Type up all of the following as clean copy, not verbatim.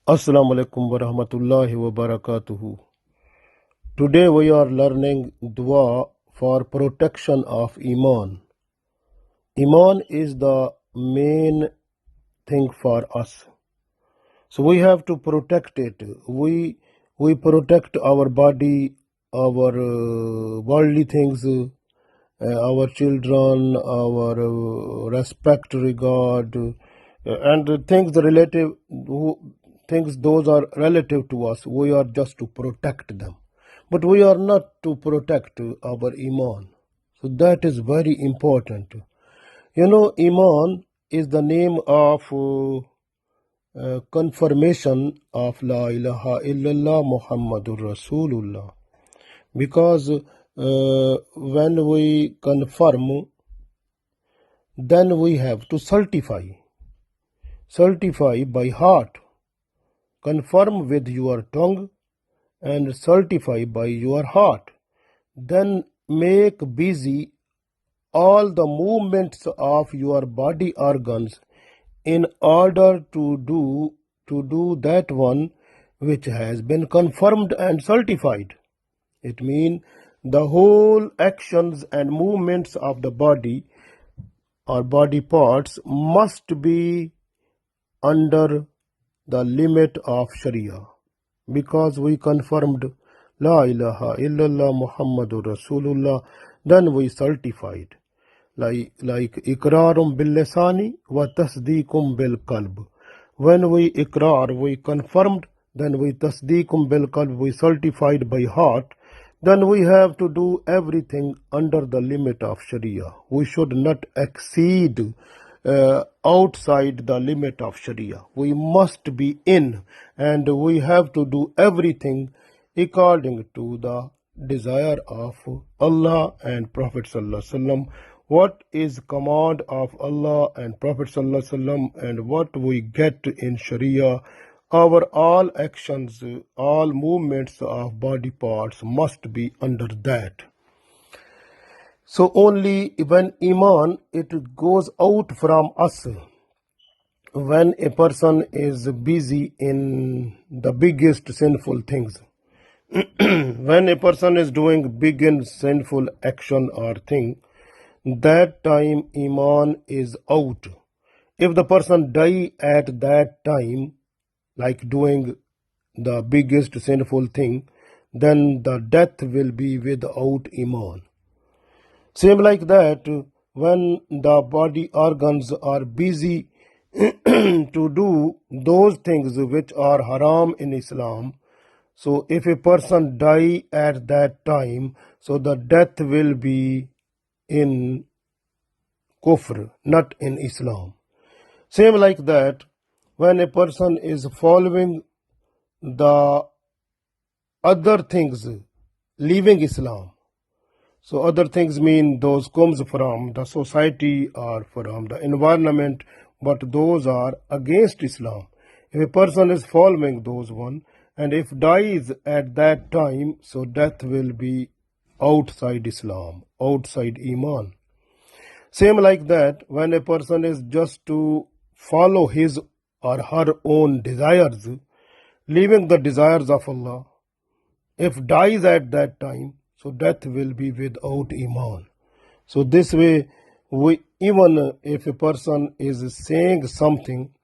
Assalamu alaikum wa rahmatullahi wa barakatuhu. Today we are learning dua for protection of Iman. Iman is the main thing for us. So we have to protect it. We protect our body, our worldly things, our children, our respect, regard, and things relative, things those are relative to us. We are just to protect them, but we are not to protect our iman. So that is very important. Iman is the name of confirmation of La ilaha illallah Muhammadur Rasulullah. Because when we confirm, then we have to certify by heart, confirm with your tongue, and certify by your heart. Then make busy all the movements of your body organs in order to do that one which has been confirmed and certified. It means the whole actions and movements of the body or body parts must be under the limit of Sharia, because we confirmed La ilaha illallah Muhammadur Rasulullah, then we certified like ikrarum bil lisani wa tasdeequm bil qalb. When we ikrar, we confirmed, then we tasdeequm bil qalb, we certified by heart. Then we have to do everything under the limit of Sharia. We should not exceed outside the limit of Sharia. We must be in, and we have to do everything according to the desire of Allah and Prophet Sallallahu Alaihi Wasallam. What is command of Allah and Prophet Sallallahu Alaihi Wasallam, and what we get in Sharia, our all actions, all movements of body parts must be under that. So only when Iman, it goes out from us, when a person is busy in the biggest sinful things. When a person is doing big and sinful action or thing, that time Iman is out. If the person die at that time, like doing the biggest sinful thing, then the death will be without Iman. Same like that, when the body organs are busy to do those things which are haram in Islam, so if a person die at that time, so the death will be in kufr, not in Islam. Same like that, when a person is following the other things, leaving Islam. So other things mean those comes from the society or from the environment, but those are against Islam. If a person is following those one, and if dies at that time, so death will be outside Islam, outside Iman. Same like that, when a person is just to follow his or her own desires, leaving the desires of Allah, if dies at that time, so death will be without Iman. So this way, even if a person is saying something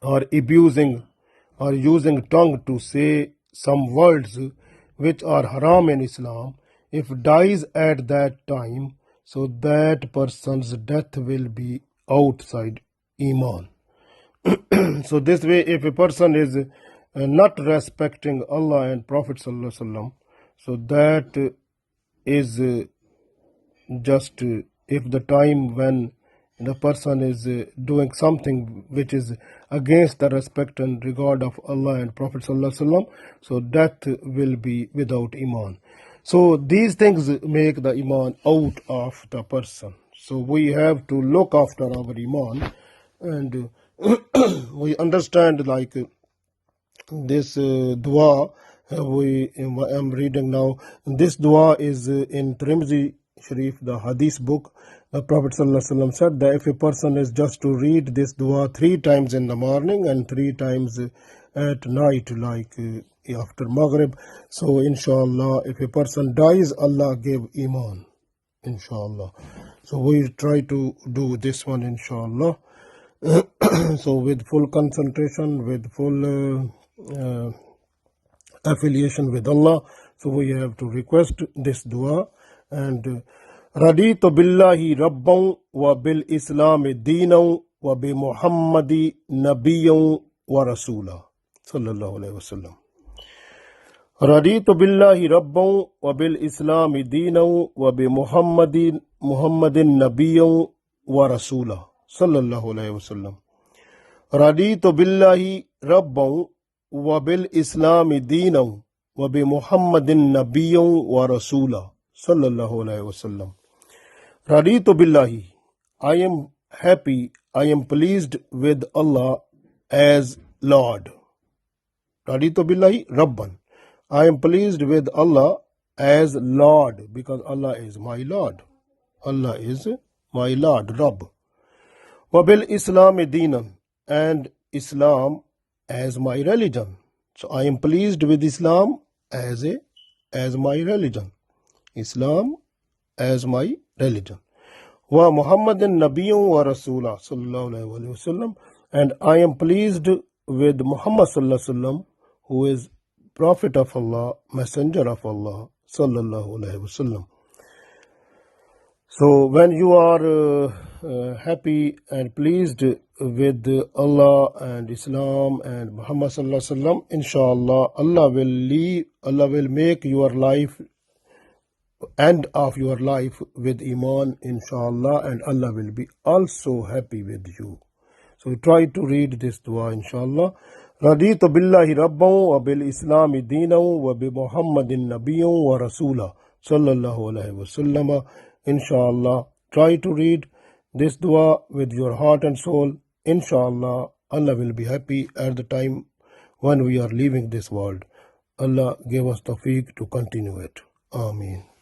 or abusing or using tongue to say some words which are haram in Islam, if dies at that time, so that person's death will be outside Iman. So this way, if a person is not respecting Allah and Prophet Sallallahu Alaihi Wasallam, so that is just if the time when the person is doing something which is against the respect and regard of Allah and Prophet Sallallahu Alaihi Wasallam, so death will be without Iman. So these things make the Iman out of the person. So we have to look after our Iman, and we understand like this dua I'm reading now. This dua is in Tirmidhi Sharif, the Hadith book. Prophet ﷺ said that if a person is just to read this dua 3 times in the morning and 3 times at night, like after Maghrib, so inshallah, if a person dies, Allah give Iman, inshallah. So we try to do this one, inshallah. So with full concentration, with full affiliation with Allah. So we have to request this dua. And Raditu billahi rabban wa bil islam deenan wa bi Muhammadi nabiyyan wa rasula. Sallallahu alayhi wasallam. Raditu billahi rabban wa bil islam deenan wa bi Muhammadin nabiyyan wa rasula. Sallallahu alayhi wasallam. Raditu billahi rabban wa bil islam deenan wa bi Muhammadin nabiyyan wa rasula. Sallallahu alayhi wasallam. Raditu billahi, I am happy, I am pleased with Allah as Lord. Raditu billahi rabban, I am pleased with Allah as Lord, because Allah is my Lord. Allah is my Lord, Rabb. Wa bil islam deenan, and Islam as my religion. So I am pleased with Islam as my religion. Islam as my religion. Wa Muhammadin Nabiyyun wa Rasula sallallahu alayhi wa sallam, and I am pleased with Muhammad sallallahu alayhi wa sallam, who is Prophet of Allah, Messenger of Allah sallallahu alayhi wa sallam. So when you are happy and pleased with Allah and Islam and Muhammad sallallahu alayhi wa sallam, inshallah, Allah will make your life, end of your life with Iman, inshallah, and Allah will be also happy with you. So try to read this dua, inshallah. Raditu billahi rabban wa bil islami deenan wa bi Muhammadin nabiyyan wa rasula sallallahu alayhi wa sallam. Inshallah, try to read this dua with your heart and soul. Inshallah, Allah will be happy at the time when we are leaving this world. Allah give us tawfiq to continue it. Aameen.